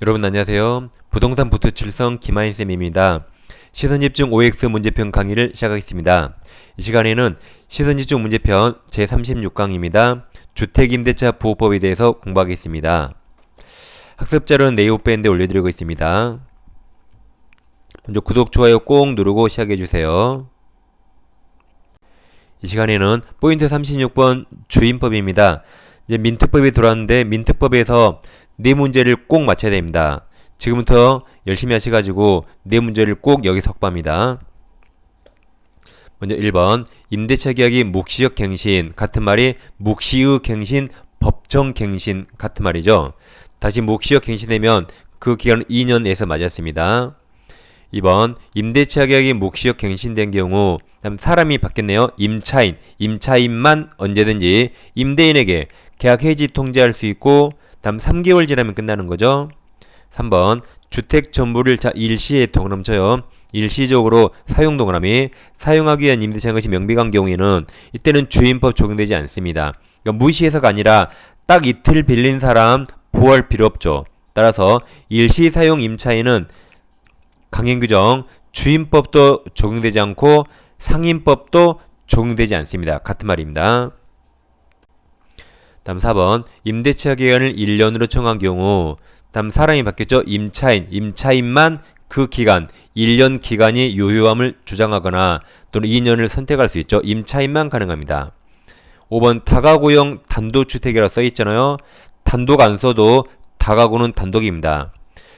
여러분 안녕하세요. 부동산 부투칠성 김하인쌤입니다. 시선집중 OX 문제편 강의를 시작하겠습니다. 이 시간에는 시선집중 문제편 제36강입니다. 주택임대차 보호법에 대해서 공부하겠습니다. 학습자료는 네이버밴드에 올려드리고 있습니다. 먼저 구독, 좋아요 꼭 누르고 시작해주세요. 이 시간에는 포인트 36번 주임법입니다. 이제 민특법이 들어왔는데 민특법에서 네 문제를 꼭 맞춰야 됩니다. 지금부터 열심히 하셔가지고 네 문제를 꼭 여기서 확보합니다. 먼저 1번 임대차 계약이 묵시적 갱신 같은 말이 묵시의 갱신, 법정 갱신 같은 말이죠. 다시 묵시적 갱신되면 그 기간은 2년에서 맞았습니다. 2번 임대차 계약이 묵시적 갱신된 경우 다음 사람이 바뀌었네요. 임차인만 언제든지 임대인에게 계약 해지 통지할 수 있고 다음 3개월 지나면 끝나는 거죠. 3번 주택 전부를 일시에 동그라미 일시적으로 사용 동그라미 사용하기 위한 임대차인 것이 명백한 경우에는 이때는 주임법 적용되지 않습니다. 그러니까 무시해서가 아니라 딱 이틀 빌린 사람 보호할 필요 없죠. 따라서 일시 사용 임차인은 강행규정 주임법도 적용되지 않고 상임법도 적용되지 않습니다. 같은 말입니다. 다음 4번 임대차 기간을 1년으로 정한 경우 다음 사람이 바뀌었죠. 임차인만 그 기간 1년 기간이 유효함을 주장하거나 또는 2년을 선택할 수 있죠. 임차인만 가능합니다. 5번 다가구형 단독주택이라 써있잖아요. 단독 안 써도 다가구는 단독입니다.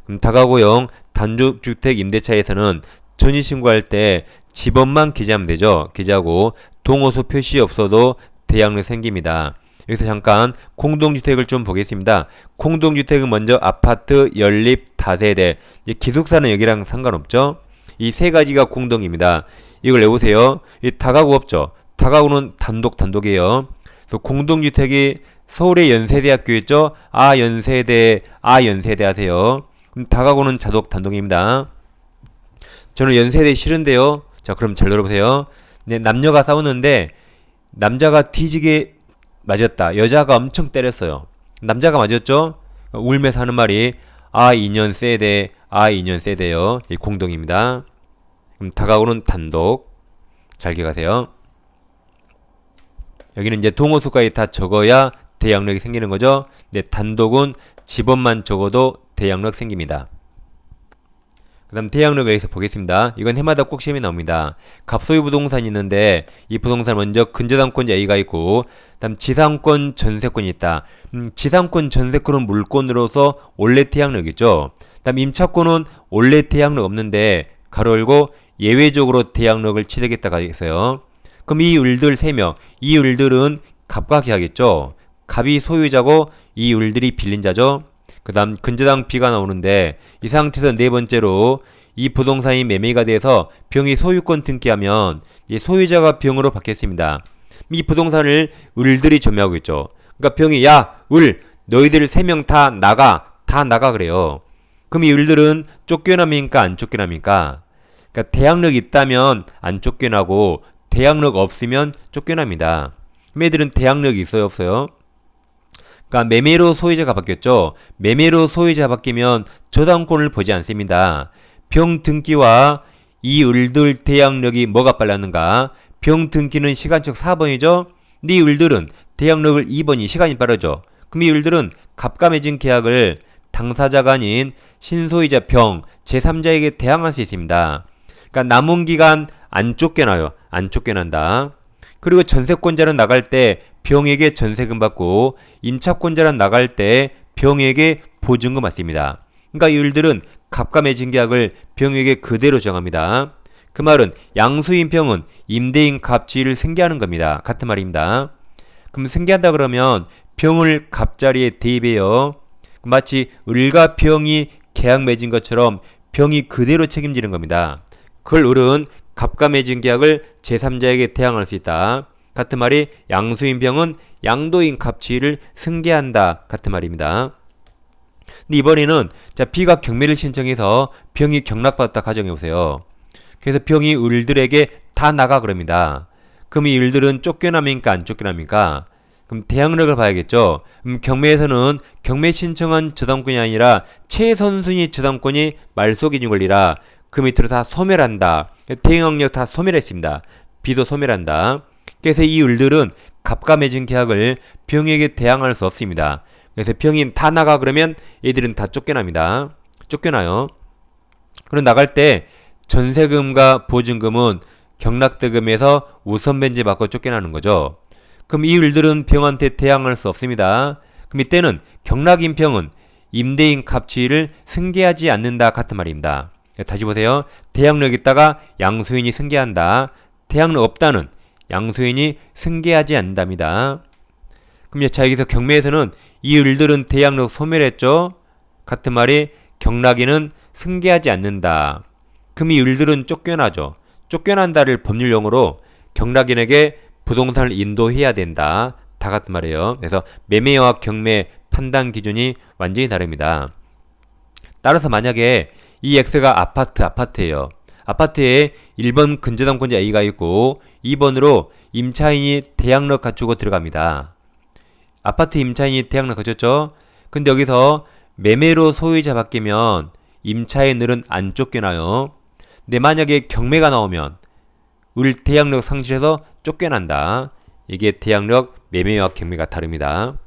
그럼 다가구형 단독주택 임대차에서는 전입신고할 때 집원만 기재하면 되죠. 기재하고 동호수 표시 없어도 대항력 생깁니다. 여기서 잠깐 공동주택을 좀 보겠습니다. 공동주택은 먼저 아파트, 연립, 다세대, 기숙사는 여기랑 상관없죠. 이 세 가지가 공동입니다. 이걸 내보세요. 이 다가구 없죠. 다가구는 단독이에요. 그래서 공동주택이 서울의 연세대학교 있죠. 연세대 하세요. 그럼 다가구는 단독입니다. 저는 연세대 싫은데요. 자, 그럼 잘 들어보세요. 네, 남녀가 싸우는데 남자가 뒤지게 맞았다. 여자가 엄청 때렸어요. 남자가 맞았죠? 울면서 하는 말이 2년 세대요. 이 공동입니다. 그럼 다가구는 단독. 잘 기억하세요. 여기는 이제 동호수까지 다 적어야 대항력이 생기는 거죠. 네, 단독은 집원만 적어도 대항력 생깁니다. 그 다음 대항력을 여기서 보겠습니다. 이건 해마다 꼭 시험이 나옵니다. 갑소유 부동산이 있는데 이 부동산 먼저 근저당권 A가 있고 다음 지상권 전세권이 있다. 지상권 전세권은 물권으로서 원래 대항력이죠. 다음 임차권은 원래 대항력 없는데 가로 열고 예외적으로 대항력을 치르겠다가 있어요. 그럼 이 을들 3명, 이 을들은 갑과 기하겠죠. 갑이 소유자고 이 을들이 빌린자죠. 그 다음 근저당 B가 나오는데 이 상태에서 네 번째로 이 부동산이 매매가 돼서 병이 소유권 등기하면 이 소유자가 병으로 바뀌었습니다. 이 부동산을 을들이 점유하고 있죠. 그러니까 병이 너희들 3명 다 나가 그래요. 그럼 이 을들은 쫓겨납니까 안 쫓겨납니까? 그러니까 대항력이 있다면 안 쫓겨나고 대항력 없으면 쫓겨납니다. 그럼 애들은 대항력이 있어요 없어요? 그러니까 매매로 소유자가 바뀌었죠. 매매로 소유자 바뀌면 저당권을 보지 않습니다. 병 등기와 이 을들 대항력이 뭐가 빨랐는가? 병 등기는 시간적 4번이죠. 이 을들은 대항력을 2번이 시간이 빠르죠. 그럼 이 을들은 갑과 맺은 계약을 당사자가 아닌 신소유자 병 제3자에게 대항할 수 있습니다. 그러니까 남은 기간 안 쫓겨나요. 안 쫓겨난다. 그리고 전세권자는 나갈 때 병에게 전세금 받고 임차권자는 나갈 때 병에게 보증금 받습니다. 그러니까 이 을들은 갑과 맺은 계약을 병에게 그대로 정합니다. 그 말은 양수인 병은 임대인 갑 지위를 승계하는 겁니다. 같은 말입니다. 그럼 승계한다 그러면 병을 갑자리에 대입해요. 마치 을과 병이 계약 맺은 것처럼 병이 그대로 책임지는 겁니다. 그걸 을은 갑과 맺은 계약을 제3자에게 대항할 수 있다. 같은 말이 양수인 병은 양도인 갑 지위를 승계한다. 같은 말입니다. 근데 이번에는 B가 경매를 신청해서 병이 경락받았다 가정해보세요. 그래서 병이 을들에게 다 나가 그럽니다. 그럼 이 을들은 쫓겨납니까 안 쫓겨납니까? 그럼 대항력을 봐야겠죠. 경매에서는 경매 신청한 저당권이 아니라 최선순위 저당권이 말소기준 권리라 그 밑으로 다 소멸한다. 대항력 다 소멸했습니다. B도 소멸한다. 그래서 이 을들은 갑과 맺은 계약을 병에게 대항할 수 없습니다. 그래서 병이 다 나가 그러면 얘들은 다 쫓겨납니다. 쫓겨나요. 그럼 나갈 때 전세금과 보증금은 경락대금에서 우선 변제 받고 쫓겨나는 거죠. 그럼 이 을들은 병한테 대항할 수 없습니다. 그럼 이때는 경락인평은 임대인 갑치를 승계하지 않는다 같은 말입니다. 다시 보세요. 대항력 있다가 양수인이 승계한다. 대항력 없다는 양수인이 승계하지 않는답니다. 그럼 자 여기서 경매에서는 이 을들은 대항력 소멸했죠. 같은 말이 경락인은 승계하지 않는다. 그럼 이 을들은 쫓겨나죠. 쫓겨난다를 법률용어로 경락인에게 부동산을 인도해야 된다. 다 같은 말이에요. 그래서 매매와 경매 판단 기준이 완전히 다릅니다. 따라서 만약에 이 X가 아파트예요. 아파트에 1번 근저당권자 A가 있고 2번으로 임차인이 대항력 갖추고 들어갑니다. 아파트 임차인이 대항력 갖췄죠? 근데 여기서 매매로 소유자 바뀌면 임차인들은 안 쫓겨나요. 근데 만약에 경매가 나오면 을 대항력 상실해서 쫓겨난다. 이게 대항력 매매와 경매가 다릅니다.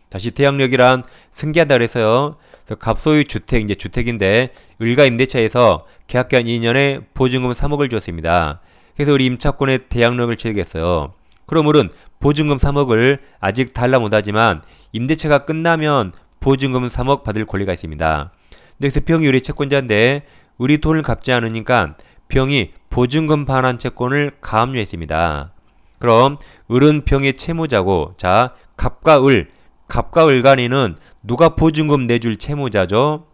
다시 대항력이란 승계한다 그래서요. 갑소유 주택, 이제 주택인데 을과 임대차에서 계약기한 2년에 보증금 3억을 줬습니다. 그래서 우리 임차권에 대항력을 치르겠어요. 그럼 을은 보증금 3억을 아직 달라 못하지만 임대차가 끝나면 보증금 3억 받을 권리가 있습니다. 근데 그래서 병이 우리 채권자인데 을이 돈을 갚지 않으니까 병이 보증금 반환 채권을 가압류했습니다. 그럼 을은 병의 채무자고, 자 갑과 을 간에는 누가 보증금 내줄 채무자죠?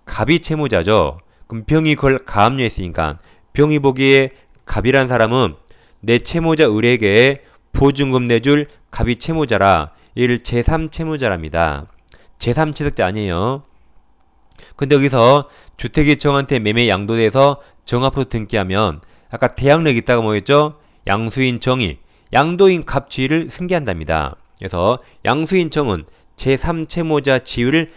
갑이 채무자죠. 그럼 병이 그걸 가압류했으니까 병이 보기에 갑이란 사람은 내 채무자 을에게 보증금 내줄 갑이 채무자라 이를 제3채무자랍니다. 제3취득자 아니에요. 근데 여기서 주택이 정한테 매매 양도돼서 정 앞으로 등기하면 아까 대항력이 있다가 뭐였죠? 양수인 정이 양도인 갑 지위를 승계한답니다. 그래서 양수인 정은 제3채무자 지위를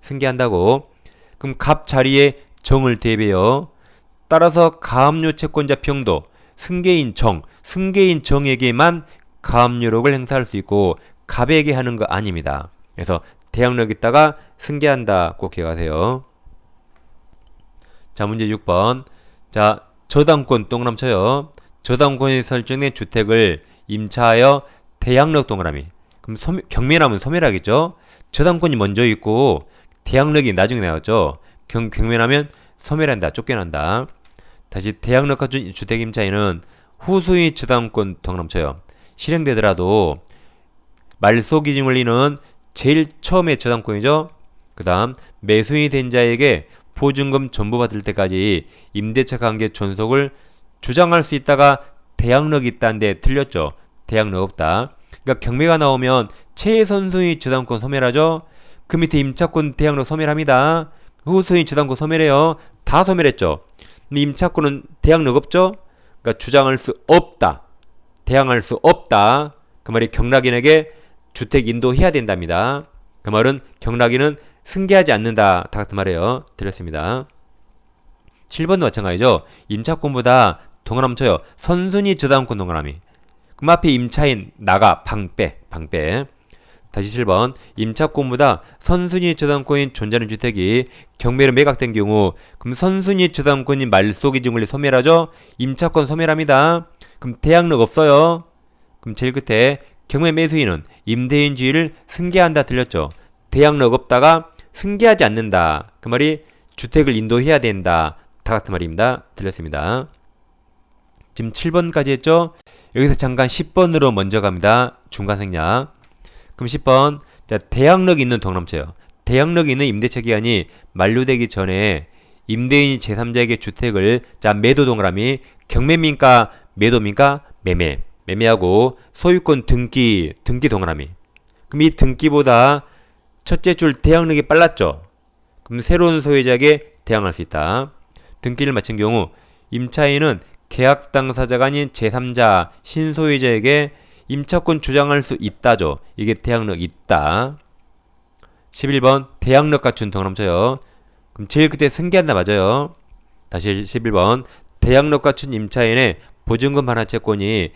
승계한다고. 그럼 갑 자리에 정을 대배요. 따라서 가압류 채권자 병도 승계인 정에게만 가압류력을 행사할 수 있고 갑에게 하는 거 아닙니다. 그래서 대항력 있다가 승계한다 꼭 기억하세요. 자 문제 6번. 자 저당권 동그라미 쳐요. 저당권이 설정된 주택을 임차하여 대항력 동그라미. 그럼 경매라면 소멸하겠죠. 저당권이 먼저 있고 대항력이 나중에 나왔죠. 경매라면 소멸한다, 쫓겨난다. 다시 대항력 갖춘 주택 임차인은 후수의 저당권 동그라미 쳐요. 실행되더라도 말소 기준 권리는 제일 처음에 저당권이죠. 그 다음 매수인이 된 자에게 보증금 전부 받을 때까지 임대차 관계 존속을 주장할 수 있다가 대항력이 있다는데 틀렸죠. 대항력 없다. 그러니까 경매가 나오면 최선수의 저당권 소멸하죠. 그 밑에 임차권 대항력 소멸합니다. 후수의 저당권 소멸해요. 다 소멸했죠. 근데 임차권은 대항력 없죠. 그러니까 주장할 수 없다. 대항할 수 없다. 그 말이 경락인에게 주택 인도해야 된답니다. 그 말은 경락인은 승계하지 않는다. 다 같은 말이에요. 틀렸습니다. 7번도 마찬가지죠. 임차권보다 동그라미 쳐요. 선순위 저당권 동그라미. 그럼 앞에 임차인 나가 방빼. 다시 7번. 임차권보다 선순위 저당권인 존재하는 주택이 경매로 매각된 경우 그럼 선순위 저당권인 말소 기준 권리 소멸하죠. 임차권 소멸합니다. 그럼 대항력 없어요. 그럼 제일 끝에 경매 매수인은 임대인 지위를 승계한다 틀렸죠. 대항력 없다가 승계하지 않는다. 그 말이 주택을 인도해야 된다. 다 같은 말입니다. 틀렸습니다. 지금 7번까지 했죠? 여기서 잠깐 10번으로 먼저 갑니다. 중간 생략. 그럼 10번. 자, 대항력이 있는 동그라미 쳐요. 대항력이 있는 임대차 기간이 만료되기 전에 임대인이 제3자에게 주택을 자 매도 동그라미 경매입니까? 매도입니까? 매매하고 소유권 등기 동그라미. 그럼 이 등기보다 첫째 줄 대항력이 빨랐죠. 그럼 새로운 소유자에게 대항할 수 있다. 등기를 마친 경우 임차인은 계약 당사자가 아닌 제3자, 신소유자에게 임차권 주장할 수 있다죠. 이게 대항력 있다. 11번 대항력 갖춘 동남처요. 그럼 제일 그때 승계한다 맞아요. 다시 11번 대항력 갖춘 임차인의 보증금 반환 채권이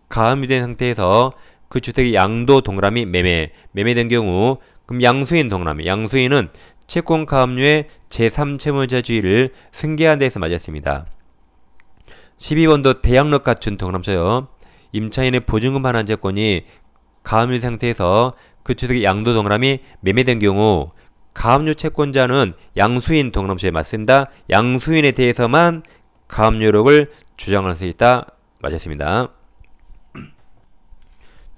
가압류된 상태에서 그 주택의 양도 동그라미 매매된 경우 그럼 양수인 동그라미 양수인은 채권 가압류의 제3채무자주의를 승계한 데에서 맞았습니다. 12번도 대항력 갖춘 동그라미쳐요. 임차인의 보증금 반환 채권이 가압류 상태에서 그 주택의 양도 동그라미 매매된 경우 가압류 채권자는 양수인 동그라미쳐에 맞습니다. 양수인에 대해서만 가압류력을 주장할 수 있다. 맞았습니다.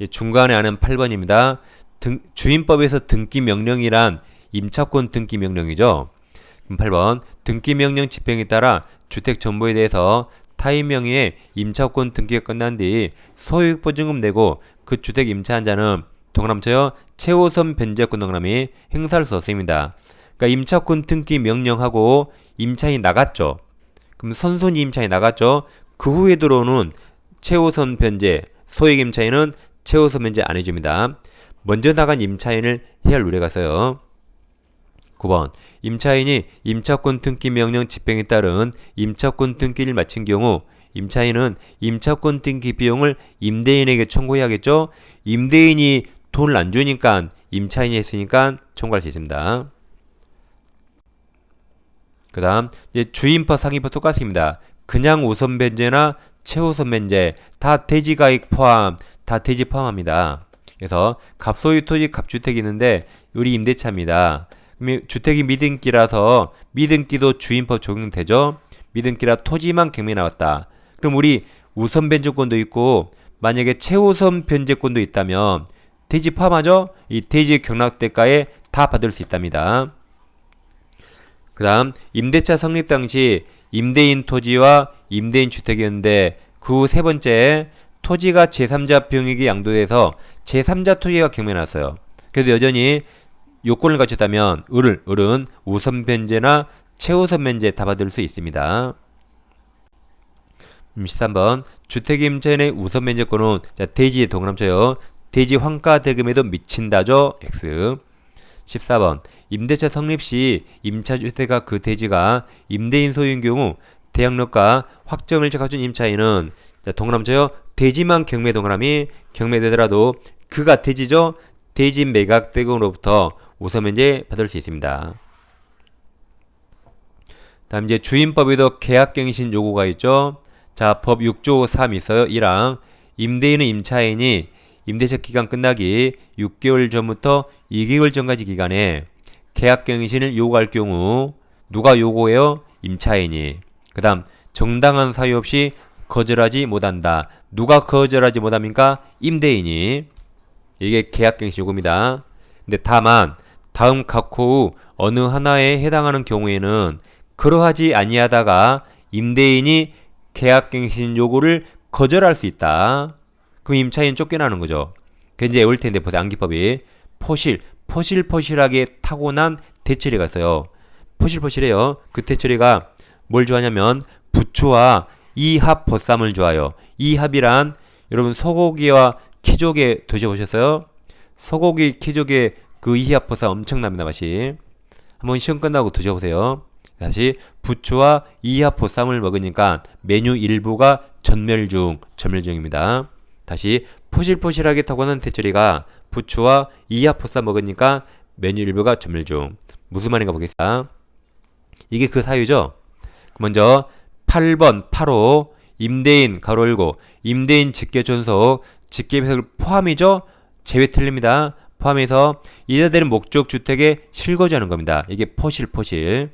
중간에 하는 8번입니다. 주임법에서 등기명령이란 임차권 등기명령이죠. 8번 등기명령 집행에 따라 주택 전부에 대해서 타인 명의의 임차권 등기가 끝난 뒤 소유익 보증금 내고 그 주택 임차한 자는 동그라미쳐요. 최우선 변제권 동그라미 행사할 수 없습니다. 그러니까 임차권 등기 명령하고 임차인이 나갔죠. 그럼 선순위 임차인이 나갔죠. 그 후에 들어오는 최우선 변제 소액 임차인은 최우선 변제 안 해줍니다. 먼저 나간 임차인을 해야 할 우려가 있어요. 9번 임차인이 임차권 등기 명령 집행에 따른 임차권 등기를 마친 경우 임차인은 임차권 등기 비용을 임대인에게 청구해야겠죠. 임대인이 돈을 안 주니까 임차인이 했으니까 청구할 수 있습니다. 그 다음 주임법 상위법 똑같습니다. 그냥 우선 변제나 최우선 변제 다 대지가액 포함 다 대지 포함합니다. 그래서 갑소유 토지 갑주택이 있는데 우리 임대차입니다. 그럼 주택이 미등기라서 미등기도 주임법 적용되죠. 미등기라 토지만 경매 나왔다. 그럼 우리 우선 변제권도 있고 만약에 최우선 변제권도 있다면 대지 포함하죠. 이 대지 경락대가에 다 받을 수 있답니다. 그 다음 임대차 성립 당시 임대인 토지와 임대인 주택이었는데 그 후 세 번째 토지가 제3자 병익이 양도돼서 제3자 토지가 경매 났어요. 그래서 여전히 요건을 갖췄다면 을은 우선 변제나 최우선 변제 다 받을 수 있습니다. 13번 주택 임차인의 우선 변제권은 대지의 동그라미쳐요. 대지 환가 대금에도 미친다죠. X. 14번 임대차 성립 시 임차주택과 그 대지가 임대인 소유인 경우 대항력과 확정일자 갖춘 임차인은 동그라미쳐요. 대지만 경매 동그라미 경매되더라도 그가 대지죠. 대지 매각 대금으로부터 우선 변제 받을 수 있습니다. 다음 이제 주임법에도 계약갱신 요구가 있죠. 자, 법 6조 3 있어요. 1항 임대인은 임차인이 임대차 기간 끝나기 6개월 전부터 2개월 전까지 기간에 계약갱신을 요구할 경우 누가 요구해요? 임차인이. 그 다음 정당한 사유 없이 거절하지 못한다. 누가 거절하지 못합니까? 임대인이. 이게 계약갱신 요구입니다. 근데 다만 다음 각호 후 어느 하나에 해당하는 경우에는 그러하지 아니하다가 임대인이 계약갱신 요구를 거절할 수 있다. 그럼 임차인 쫓겨나는 거죠. 그 이제 올 텐데 보세요. 암기법이 포실포실하게 타고난 대처리가 있어요. 포실포실해요. 그 대처리가 뭘 좋아하냐면 부추와 이합 보쌈을 좋아해요. 이합이란 여러분 소고기와 키조개 드셔보셨어요? 소고기 키조개 그 이합 보쌈 엄청납니다. 맛이. 한번 시험 끝나고 드셔보세요. 다시 부추와 이합 보쌈을 먹으니까 메뉴 일부가 전멸중입니다. 다시 포실포실하게 타고난 대처리가 부추와 이합 보쌈 먹으니까 메뉴 일부가 전멸중. 무슨 말인가 보겠습니다. 이게 그 사유죠. 먼저 8번 8호 임대인 가로 열고 임대인 직계존속 직계배석을 포함이죠. 제외 틀립니다. 포함해서 이자되는 목적 주택에 실거주하는 겁니다. 이게 포실.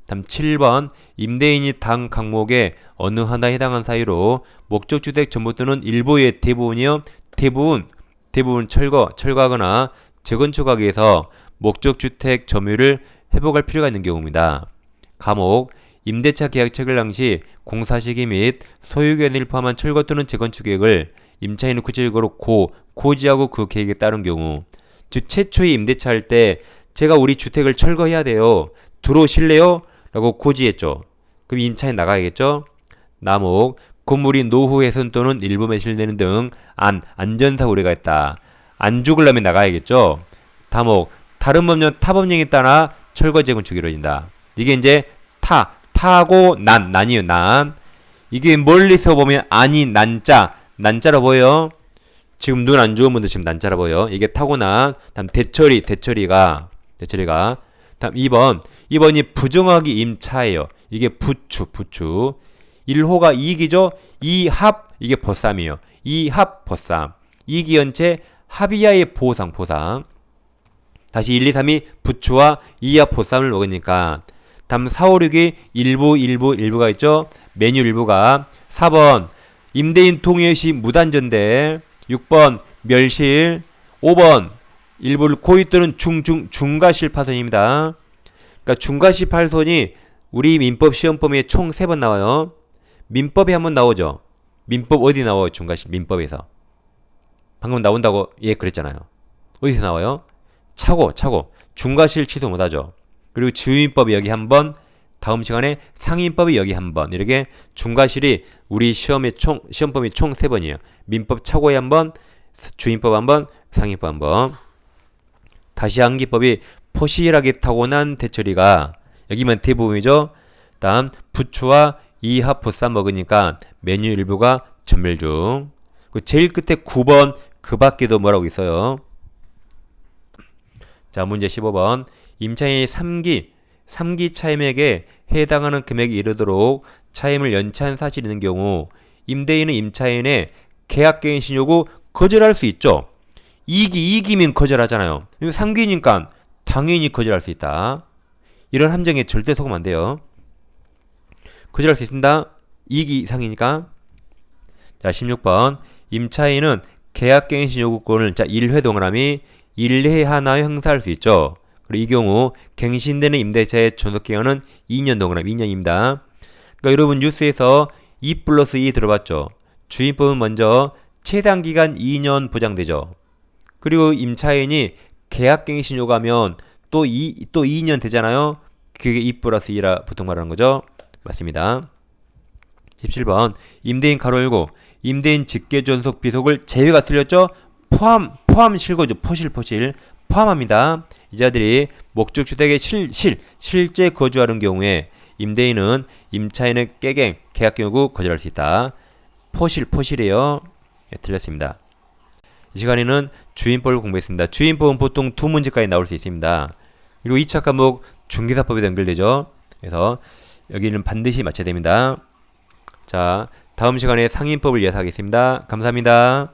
다음 7번 임대인이 당 항목의 어느 하나에 해당한 사유로 목적주택 전부 또는 일부의 대부분이요. 대부분 철거하거나 재건축하기 위해서 목적주택 점유를 회복할 필요가 있는 경우입니다. 감옥 임대차 계약 체결 당시 공사 시기 및 소유권을 포함한 철거 또는 재건축 계획을 임차인은 구체적으로 고지하고 그 계획에 따른 경우 즉 최초의 임대차 할 때 제가 우리 주택을 철거해야 돼요. 들어오실래요? 라고 고지했죠. 그럼 임차인 나가야겠죠. 남옥, 건물이 노후 훼손 또는 일부 매실되는 등 안전사고 우려가 있다. 안 죽으려면 나가야겠죠. 다목, 다른 법령 타법령에 따라 철거 재건축이 이루어진다. 이게 이제 타고 난이에요. 난. 이게 멀리서 보면 아니 난자로 보여. 지금 눈 안 좋은 분들 지금 난자로 보여. 이게 타고 난. 다음 대처리가 다음 2번이 부정하기 임차예요. 이게 부추 1호가 이익이죠. 이합 이게 벗삼이에요. 이합 벗삼. 이기연체 합의하의 보상. 다시 1, 2, 3이 부추와 이합 보쌈을 먹으니까 다음 4, 5, 6이 일부가 있죠. 메뉴 일부가 4번 임대인 동의 시 무단전대 6번 멸실 5번 일부를 고의 또는 중과실 파손입니다. 그러니까 중과실 파손이 우리 민법 시험범위에 총 3번 나와요. 민법에 한번 나오죠. 민법 어디 나와요? 중과실 민법에서 방금 나온다고 그랬잖아요. 어디서 나와요? 차고 중과실 취소 못하죠. 그리고 지우민법이 여기 한번, 다음 시간에 상인법이 여기 한번, 이렇게 중과실이 우리 시험범위 총 3번이에요. 민법 차고에 한번, 주민법 한번, 상인법 한번. 다시 한기법이 포실하게 타고난 대처리가 여기만 대부분이죠. 다음 부추와 이합 보쌈 먹으니까 메뉴 일부가 전멸 중. 제일 끝에 9번 그 밖에도 뭐라고 있어요. 자, 문제 15번. 임차인이 3기 차임액에 해당하는 금액이 이르도록 차임을 연체한 사실이 있는 경우 임대인은 임차인의 계약갱신 요구 거절할 수 있죠. 2기면 거절하잖아요. 3기니까 당연히 거절할 수 있다. 이런 함정에 절대 속으면 안 돼요. 거절할 수 있습니다. 2기 이상이니까. 자, 16번. 임차인은 계약갱신 요구권을 1회 동그라미 1회 하나 행사할 수 있죠. 그리고 이 경우 갱신되는 임대차의 존속기간은 2년 동그라미 2년입니다. 그러니까 여러분 뉴스에서 2+2 들어봤죠. 주임법은 먼저 최단 기간 2년 보장되죠. 그리고 임차인이 계약갱신 요구하면 또 2년 되잖아요. 그게 2+2라 보통 말하는 거죠. 맞습니다. 17번. 임대인 가로 열고 임대인 직계존속 비속을 제외가 틀렸죠. 포함 실거주 포실 포함합니다. 이자들이 목적주택에 실제 거주하는 경우에 임대인은 임차인의 깨갱 계약 요구 거절할 수 있다. 포실이에요. 틀렸습니다. 이 시간에는 주임법을 공부했습니다. 주임법은 보통 2문제까지 나올 수 있습니다. 그리고 2차 과목 중개사법에도 연결되죠. 그래서 여기는 반드시 맞춰야 됩니다. 자, 다음 시간에 상인법을 이어가겠습니다. 감사합니다.